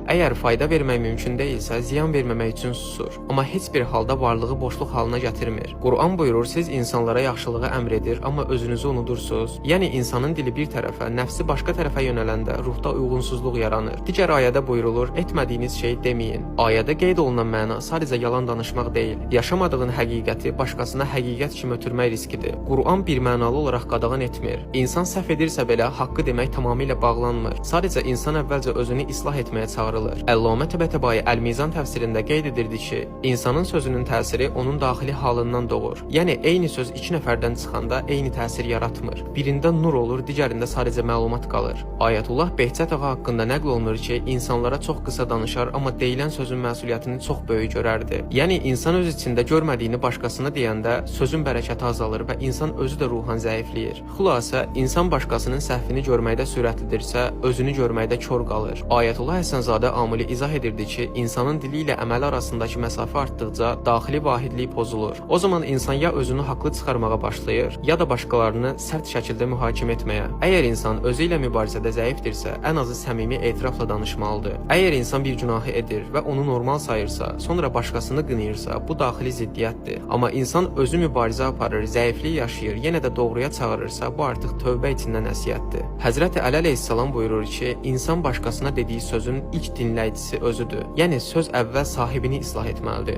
Əgər fayda vermək mümkün deyilsə, ziyan verməmək üçün susur. Amma heç bir halda varlığı boşluq halına gətirmir. Quran buyurur, siz insanlara yaxşılığı əmr edir, amma özünüzü unudursuz. Yəni insanın dili bir tərəfə, nəfsi başqa tərəfə yönələndə ruhda uyğunsuzluq yaranır. Digər ayədə buyurulur, etmədiyiniz şey deməyin. Ayədə qeyd olunan məna sadəcə yalan danışmaq deyil. Yaşamadığın həqiqəti başqasına həqiqət kimi ötürmək riskidir. Quran birmənalı olaraq qadağan etmir. İnsan səhv edirsə belə haqqı demək tamamilə bağlanmır. Sadəcə insan əvvəlcə özünü islah etməyə çağırılır. Əllamə Təbətəbai Əl-Mizan təfsirində qeyd edirdi ki, insanın sözünün təsiri onun daxili halından doğur. Yəni eyni söz iki nəfərdən çıxanda eyni təsir yaratmır. Birində nur olur, digərində sadəcə məlumat qalır. Ayətullah Behçət ağa haqqında nəql olunur ki, insanlara çox qısa danışar, amma deyilən sözün məsuliyyətini çox böyük görərdi. Yəni insan öz içində görmədiyini başqasına deyəndə sözün bərəkəti azalır və insan özü də ruhan zəifləyir. Xülasə, insan başqasının səhvini görməkdə sürətlidirsə, özünü görməkdə kör qalır. Ayətullah Həsənzadə Amili izah edirdi ki, insanın dili ilə əməli arasındakı məsafə artdıqca daxili vahidlik pozulur. O zaman insan ya özünü haqlı çıxarmağa başlayır, ya da başqalarını sərt şəkildə mühakimə etməyə. Əgər insan özü ilə mübarizədə zəifdirsə, ən azı səmimi etirafla danışmalıdır. Əgər insan bir günahı edir və onu normal sayırsa, sonra başqasını qınayırsa, bu daxili ziddiyyətdir. Amma insan özü mübarizə aparır, zəiflik yaşayır, yenə də doğruya çağırırsa, bu artıq tövbə içindən nəsihətdir. Həzrəti Əli əleyhissalam buyurur ki, insan başqasına dediyi sözün ilk dinləyicisi özüdür. Yəni söz əvvəl sahibini islah etməlidir.